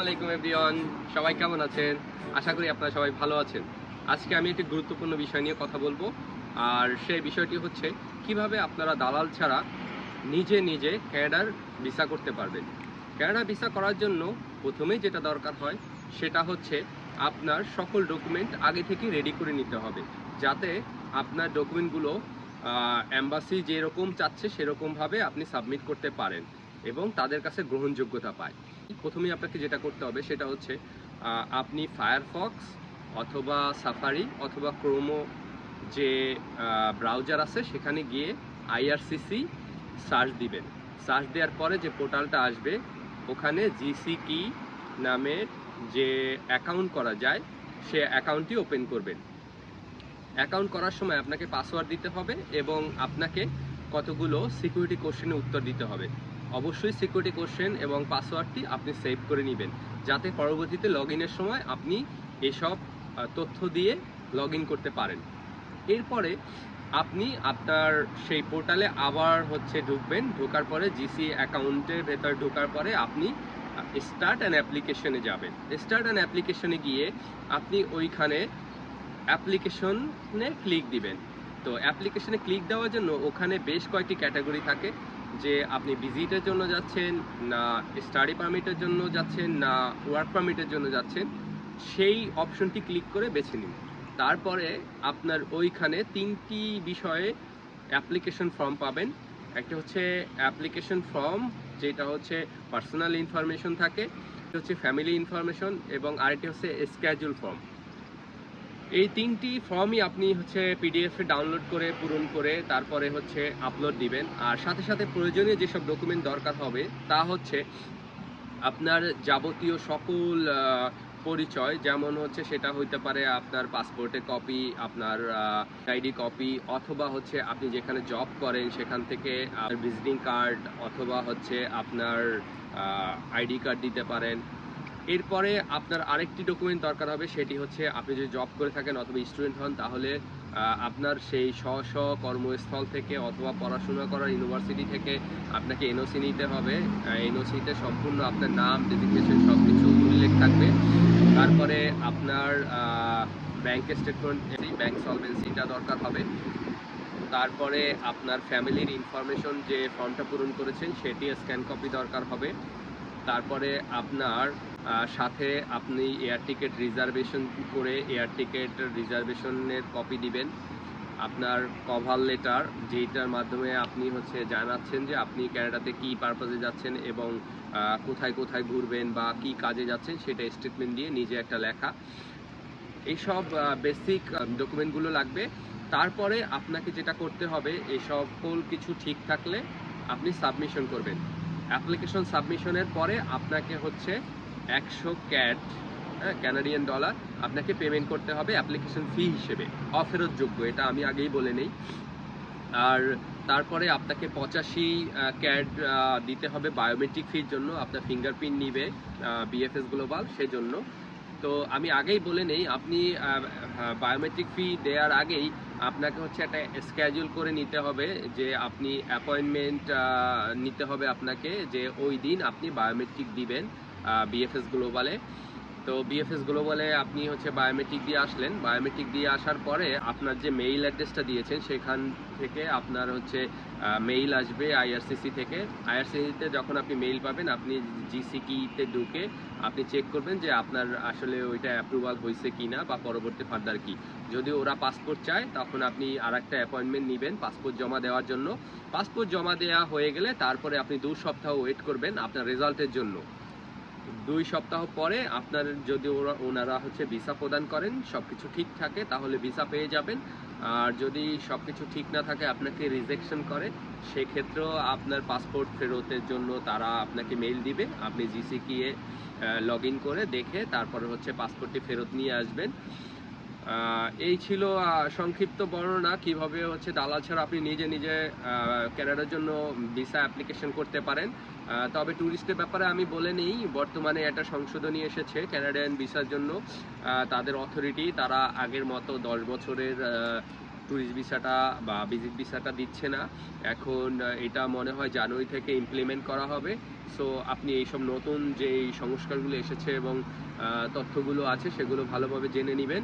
আলাইকুম এভরিওয়ান, সবাই কেমন আছেন? আশা করি আপনারা সবাই ভালো আছেন। আজকে আমি একটি গুরুত্বপূর্ণ বিষয় নিয়ে কথা বলবো। আর সেই বিষয়টি হচ্ছে কিভাবে আপনারা দালাল ছাড়া নিজে নিজে ক্যানাডার ভিসা করতে পারবেন। ক্যানাডা ভিসা করার জন্য প্রথমেই যেটা দরকার হয় সেটা হচ্ছে আপনার সকল ডকুমেন্ট আগে থেকে রেডি করে নিতে হবে, যাতে আপনার ডকুমেন্টগুলো অ্যাম্বাসি যেরকম চাচ্ছে সেরকমভাবে আপনি সাবমিট করতে পারেন এবং তাদের কাছে গ্রহণযোগ্যতা পায়। প্রথমেই আপনাকে যেটা করতে হবে সেটা হচ্ছে আপনি ফায়ারফক্স অথবা সাফারি অথবা ক্রোমো যে ব্রাউজার আছে সেখানে গিয়ে আইআরসিসি সার্চ দিবেন। সার্চ দেওয়ার পরে যে পোর্টালটা আসবে ওখানে জিসি কি নামের যে অ্যাকাউন্ট করা যায় সে অ্যাকাউন্টটি ওপেন করবেন। অ্যাকাউন্ট করার সময় আপনাকে পাসওয়ার্ড দিতে হবে এবং আপনাকে কতগুলো সিকিউরিটি কোশ্চেনের উত্তর দিতে হবে। অবশ্যই সিকিউরিটি কোশ্চেন এবং পাসওয়ার্ডটি আপনি সেভ করে নেবেন, যাতে পরবর্তীতে লগ ইনের সময় আপনি এসব তথ্য দিয়ে লগ ইন করতে পারেন। এরপরে আপনি আপনার সেই পোর্টালে আবার ঢুকবেন। ঢোকার পরে জিসি অ্যাকাউন্টের ভেতর ঢোকার পরে আপনি স্টার্ট অ্যান অ্যাপ্লিকেশনে যাবেন। স্টার্ট অ্যান অ্যাপ্লিকেশনে গিয়ে আপনি ওইখানে অ্যাপ্লিকেশনে ক্লিক দিবেন। তো অ্যাপ্লিকেশনে ক্লিক দেওয়ার জন্য ওখানে বেশ কয়েকটি ক্যাটাগরি থাকে, যে আপনি ভিজিটের জন্য যাচ্ছেন, না স্টাডি পারমিটের জন্য যাচ্ছেন, না ওয়ার্ক পারমিটের জন্য যাচ্ছেন। সেই অপশনটি ক্লিক করে বেছে নিন। তারপরে আপনার ওইখানে তিনটি বিষয়ে অ্যাপ্লিকেশন ফর্ম পাবেন। একটা হচ্ছে অ্যাপ্লিকেশন ফর্ম, যেটা হচ্ছে পার্সোনাল ইনফরমেশন থাকে, একটা হচ্ছে ফ্যামিলি ইনফরমেশন এবং আরেকটি হচ্ছে স্ক্যাজুল ফর্ম। এই তিনটি ফর্মই আপনি পিডিএফে ডাউনলোড করে পূরণ করে তারপরে আপলোড দিবেন। আর সাথে সাথে প্রয়োজনীয় যেসব ডকুমেন্ট দরকার হবে তা হচ্ছে আপনার যাবতীয় সকল পরিচয়, যেমন সেটা হইতে পারে আপনার পাসপোর্টের কপি, আপনার আইডি কপি, অথবা আপনি যেখানে জব করেন সেখান থেকে ভিজিটিং কার্ড, অথবা আপনার আইডি কার্ড দিতে পারেন। এরপরে আপনার আরেকটি ডকুমেন্ট দরকার হবে, সেটি হচ্ছে আপনি যদি জব করে থাকেন অথবা স্টুডেন্ট হন তাহলে আপনার সেই স্ব কর্মস্থল থেকে অথবা পড়াশোনা করার ইউনিভার্সিটি থেকে আপনাকে এনওসি নিতে হবে। এনওসিতে সম্পূর্ণ আপনার নাম, ডেজিগনেশন সব কিছু উল্লেখ থাকবে। তারপরে আপনার ব্যাংক স্টেটমেন্ট, ব্যাংক সলভেন্সিটা দরকার হবে। তারপরে আপনার ফ্যামিলির ইনফরমেশন যে ফর্মটা পূরণ করেছেন সেটি স্ক্যান কপি দরকার হবে। তারপরে আপনার সাথে আপনি এয়ার টিকিট রিজার্ভেশন করে এয়ার টিকিট রিজার্ভেশনের কপি দিবেন। আপনার কভার লেটার, যেটার মাধ্যমে আপনি জানাচ্ছেন যে আপনি ক্যানাডাতে কী পারপাসে যাচ্ছেন এবং কোথায় কোথায় ঘুরবেন বা কী কাজে যাচ্ছেন সেটা স্টেটমেন্ট দিয়ে নিজে একটা লেখা। এইসব বেসিক ডকুমেন্টগুলো লাগবে। তারপরে আপনাকে যেটা করতে হবে, এই সকল কিছু ঠিক থাকলে আপনি সাবমিশন করবেন। অ্যাপ্লিকেশন সাবমিশনের পরে আপনাকে 100 ক্যাড, ক্যানাডিয়ান ডলার আপনাকে পেমেন্ট করতে হবে অ্যাপ্লিকেশন ফি হিসেবে, অফেরতযোগ্য, এটা আমি আগেই বলে নেই। আর তারপরে আপনাকে 85 ক্যাড দিতে হবে বায়োমেট্রিক ফির জন্য। আপনার ফিঙ্গারপ্রিন্ট নিবে বিএফএস গ্লোবাল, সেজন্য। তো আমি আগেই বলে নেই, আপনি বায়োমেট্রিক ফি দেওয়ার আগেই আপনাকে একটা স্ক্যাজুল করে নিতে হবে, যে আপনি অ্যাপয়েন্টমেন্ট নিতে হবে আপনাকে, যে ওই দিন আপনি বায়োমেট্রিক দিবেন বিএফএস গ্লোবালে। তো বিএফএস গ্লোবালে আপনি বায়োমেট্রিক দিয়ে আসলেন। বায়োমেট্রিক দিয়ে আসার পরে আপনার যে মেইল অ্যাড্রেসটা দিয়েছেন সেখান থেকে আপনার মেইল আসবে আইআরসিসি থেকে। আইআরসিসিতে যখন আপনি মেইল পাবেন, আপনি জিসিকিতে ঢুকে আপনি চেক করবেন যে আপনার আসলে ওইটা অ্যাপ্রুভাল হয়েছে কিনা বা পরবর্তী ফার্দার কি। যদি ওরা পাসপোর্ট চায় তখন আপনি আরেকটা অ্যাপয়েন্টমেন্ট নেবেন পাসপোর্ট জমা দেওয়ার জন্য। পাসপোর্ট জমা দেওয়া হয়ে গেলে তারপরে আপনি 2 সপ্তাহ ওয়েট করবেন আপনার রেজাল্টের জন্য। 2 সপ্তাহ পরে আপনার যদি ওনারা ভিসা প্রদান করেন, সবকিছু ঠিক থাকে, তাহলে ভিসা পেয়ে যাবেন। আর যদি সবকিছু ঠিক না থাকে, আপনাকে রিজেকশন করে, সেক্ষেত্রেও আপনার পাসপোর্ট ফেরতের জন্য তারা আপনাকে মেইল দিবে। আপনি জিসিকি এ লগ ইন করে দেখে তারপরে পাসপোর্টটি ফেরত নিয়ে আসবেন। এই ছিল সংক্ষিপ্ত বর্ণনা কিভাবে দালাল ছাড়া আপনি নিজে নিজে ক্যানাডার জন্য ভিসা অ্যাপ্লিকেশন করতে পারেন। তবে ট্যুরিস্টের ব্যাপারে আমি বলে নিই, বর্তমানে একটা সংশোধনী এসেছে ক্যানাডিয়ান ভিসার জন্য। তাদের অথরিটি, তারা আগের মতো 10 বছরের ট্যুরিস্ট ভিসাটা বা ভিজিট ভিসাটা দিচ্ছে না। এখন এটা মনে হয় জানুয়ারি থেকে ইমপ্লিমেন্ট করা হবে। সো আপনি এইসব নতুন যেই সংস্কারগুলো এসেছে এবং তথ্যগুলো আছে সেগুলো ভালোভাবে জেনে নেবেন।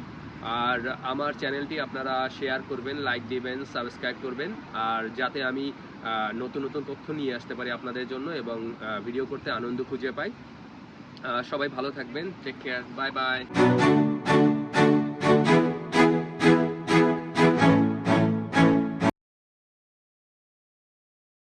আর আমার চ্যানেলটি আপনারা শেয়ার করবেন, লাইক দিবেন, সাবস্ক্রাইব করবেন, আর যাতে আমি নতুন নতুন তথ্য নিয়ে আসতে পারি আপনাদের জন্য এবং ভিডিও করতে আনন্দ খুঁজে পাই। সবাই ভালো থাকবেন, টেক কেয়ার, বাই বাই।